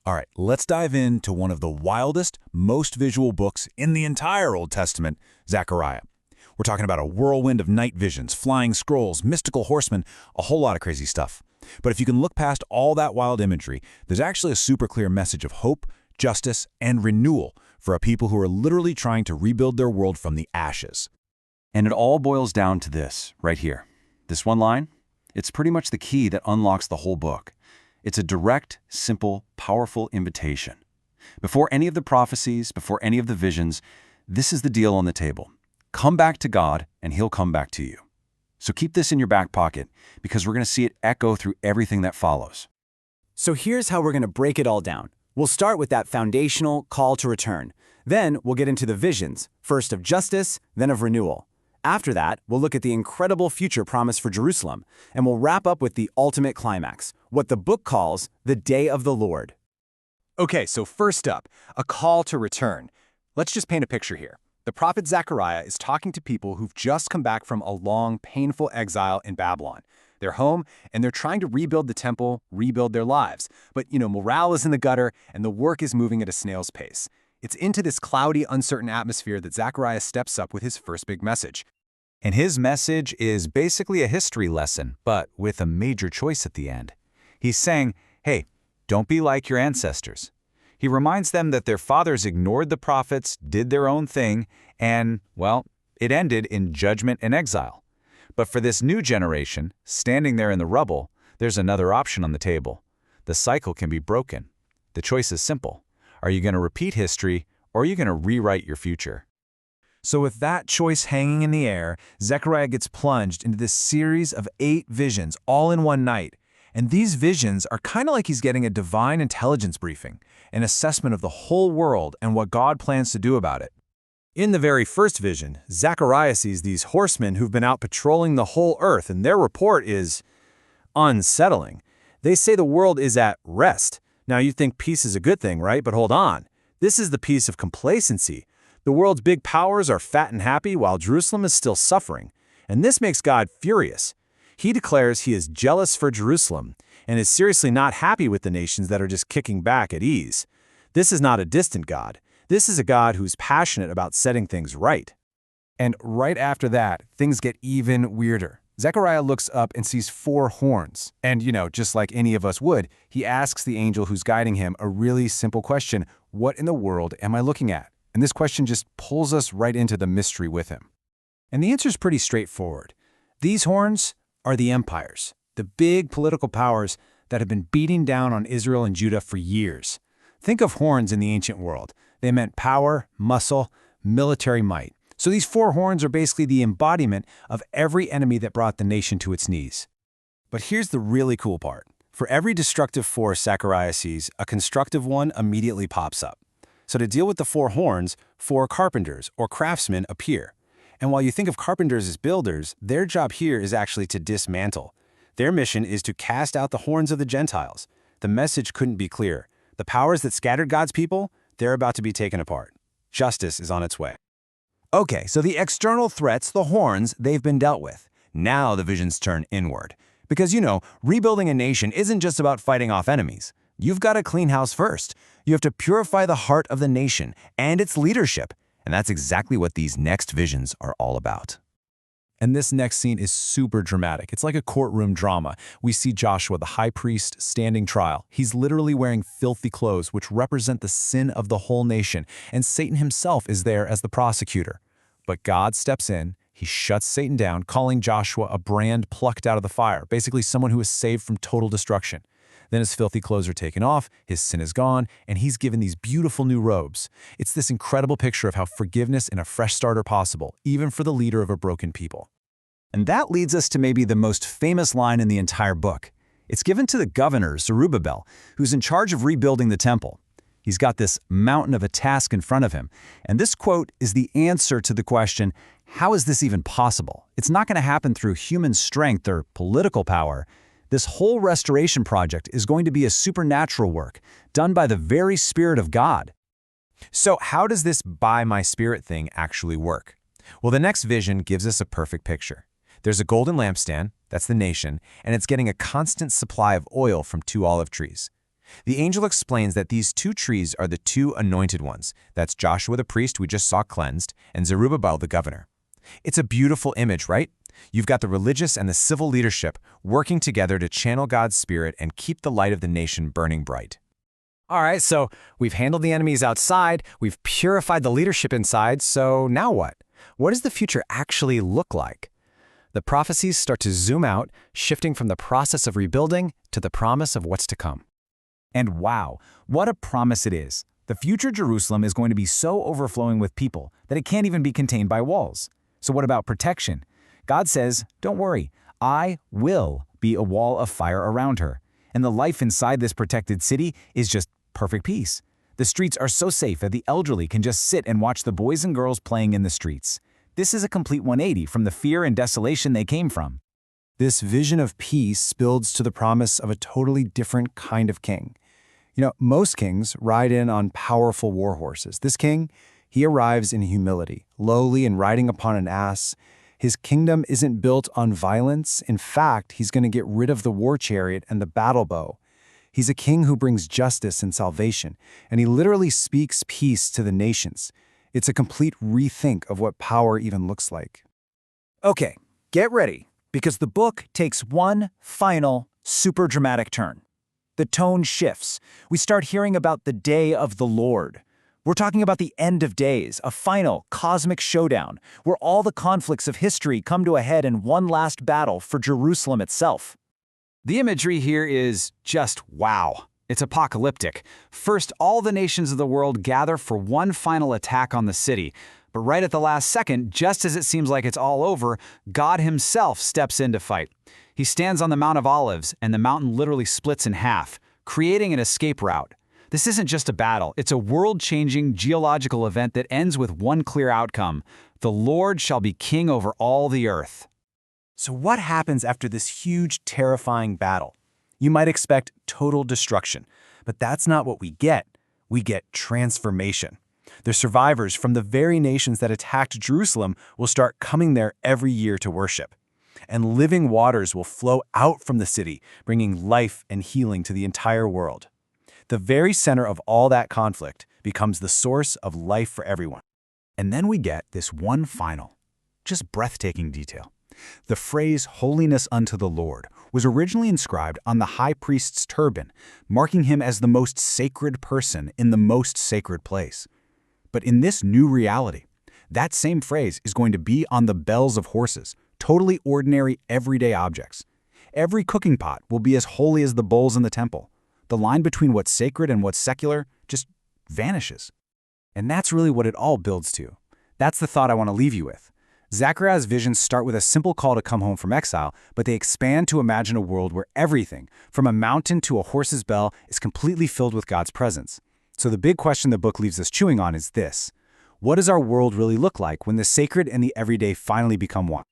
All right, let's dive into one of the wildest, most visual books in the entire Old Testament, Zechariah. We're talking about a whirlwind of night visions, flying scrolls, mystical horsemen, a whole lot of crazy stuff. But if you can look past all that wild imagery, there's actually a super clear message of hope, justice, and renewal for a people who are literally trying to rebuild their world from the ashes. And it all boils down to this, right here. This one line, it's pretty much the key that unlocks the whole book. It's a direct, simple, powerful invitation. Before any of the prophecies, before any of the visions, this is the deal on the table. Come back to God, and He'll come back to you. So keep this in your back pocket, because we're going to see it echo through everything that follows. So here's how we're going to break it all down. We'll start with that foundational call to return. Then we'll get into the visions, first of justice, then of renewal. After that, we'll look at the incredible future promise for Jerusalem, and we'll wrap up with the ultimate climax, what the book calls the Day of the Lord. Okay, so first up, a call to return. Let's just paint a picture here. The prophet Zechariah is talking to people who've just come back from a long, painful exile in Babylon. They're home, and they're trying to rebuild the temple, rebuild their lives. But, morale is in the gutter, and the work is moving at a snail's pace. It's into this cloudy, uncertain atmosphere that Zechariah steps up with his first big message. And his message is basically a history lesson, but with a major choice at the end. He's saying, hey, don't be like your ancestors. He reminds them that their fathers ignored the prophets, did their own thing, and, well, it ended in judgment and exile. But for this new generation, standing there in the rubble, there's another option on the table. The cycle can be broken. The choice is simple. Are you going to repeat history, or are you going to rewrite your future? So with that choice hanging in the air, Zechariah gets plunged into this series of 8 visions all in one night. And these visions are kind of like he's getting a divine intelligence briefing, an assessment of the whole world and what God plans to do about it. In the very first vision, Zechariah sees these horsemen who've been out patrolling the whole earth, and their report is unsettling. They say the world is at rest. Now you think peace is a good thing, right? But hold on. This is the peace of complacency. The world's big powers are fat and happy while Jerusalem is still suffering. And this makes God furious. He declares he is jealous for Jerusalem and is seriously not happy with the nations that are just kicking back at ease. This is not a distant God. This is a God who's passionate about setting things right. And right after that, things get even weirder. Zechariah looks up and sees 4 horns. And, just like any of us would, he asks the angel who's guiding him a really simple question: what in the world am I looking at? And this question just pulls us right into the mystery with him. And the answer is pretty straightforward. These horns are the empires, the big political powers that have been beating down on Israel and Judah for years. Think of horns in the ancient world. They meant power, muscle, military might. So these 4 horns are basically the embodiment of every enemy that brought the nation to its knees. But here's the really cool part. For every destructive force Zechariah sees, a constructive one immediately pops up. So to deal with the 4 horns, 4 carpenters or craftsmen appear. And while you think of carpenters as builders, their job here is actually to dismantle. Their mission is to cast out the horns of the Gentiles. The message couldn't be clearer. The powers that scattered God's people, they're about to be taken apart. Justice is on its way. Okay, so the external threats, the horns, they've been dealt with. Now the visions turn inward. Because, rebuilding a nation isn't just about fighting off enemies. You've got to clean house first. You have to purify the heart of the nation and its leadership. And that's exactly what these next visions are all about. And this next scene is super dramatic. It's like a courtroom drama. We see Joshua, the high priest, standing trial. He's literally wearing filthy clothes, which represent the sin of the whole nation. And Satan himself is there as the prosecutor. But God steps in. He shuts Satan down, calling Joshua a brand plucked out of the fire, basically someone who is saved from total destruction. Then his filthy clothes are taken off, his sin is gone, and he's given these beautiful new robes. It's this incredible picture of how forgiveness and a fresh start are possible, even for the leader of a broken people. And that leads us to maybe the most famous line in the entire book. It's given to the governor, Zerubbabel, who's in charge of rebuilding the temple. He's got this mountain of a task in front of him. And this quote is the answer to the question, how is this even possible? It's not going to happen through human strength or political power. This whole restoration project is going to be a supernatural work, done by the very Spirit of God. So how does this by my Spirit thing actually work? Well, the next vision gives us a perfect picture. There's a golden lampstand, that's the nation, and it's getting a constant supply of oil from 2 olive trees. The angel explains that these two trees are the two anointed ones. That's Joshua the priest we just saw cleansed, and Zerubbabel the governor. It's a beautiful image, right? You've got the religious and the civil leadership working together to channel God's spirit and keep the light of the nation burning bright. All right, so we've handled the enemies outside, we've purified the leadership inside, so now what? What does the future actually look like? The prophecies start to zoom out, shifting from the process of rebuilding to the promise of what's to come. And wow, what a promise it is. The future Jerusalem is going to be so overflowing with people that it can't even be contained by walls. So what about protection? God says, don't worry, I will be a wall of fire around her. And the life inside this protected city is just perfect peace. The streets are so safe that the elderly can just sit and watch the boys and girls playing in the streets. This is a complete 180 from the fear and desolation they came from. This vision of peace builds to the promise of a totally different kind of king. You know, most kings ride in on powerful war horses. This king, he arrives in humility, lowly and riding upon an ass. His kingdom isn't built on violence. In fact, he's going to get rid of the war chariot and the battle bow. He's a king who brings justice and salvation, and he literally speaks peace to the nations. It's a complete rethink of what power even looks like. Okay, get ready, because the book takes one final, super dramatic turn. The tone shifts. We start hearing about the day of the Lord. We're talking about the end of days, a final, cosmic showdown, where all the conflicts of history come to a head in one last battle for Jerusalem itself. The imagery here is just wow. It's apocalyptic. First, all the nations of the world gather for one final attack on the city. But right at the last second, just as it seems like it's all over, God himself steps in to fight. He stands on the Mount of Olives, and the mountain literally splits in half, creating an escape route. This isn't just a battle, it's a world-changing geological event that ends with one clear outcome. The Lord shall be king over all the earth. So what happens after this huge, terrifying battle? You might expect total destruction, but that's not what we get. We get transformation. The survivors from the very nations that attacked Jerusalem will start coming there every year to worship. And living waters will flow out from the city, bringing life and healing to the entire world. The very center of all that conflict becomes the source of life for everyone. And then we get this one final, just breathtaking detail. The phrase, holiness unto the Lord, was originally inscribed on the high priest's turban, marking him as the most sacred person in the most sacred place. But in this new reality, that same phrase is going to be on the bells of horses, totally ordinary, everyday objects. Every cooking pot will be as holy as the bowls in the temple. The line between what's sacred and what's secular just vanishes. And that's really what it all builds to. That's the thought I want to leave you with. Zechariah's visions start with a simple call to come home from exile, but they expand to imagine a world where everything, from a mountain to a horse's bell, is completely filled with God's presence. So the big question the book leaves us chewing on is this: what does our world really look like when the sacred and the everyday finally become one?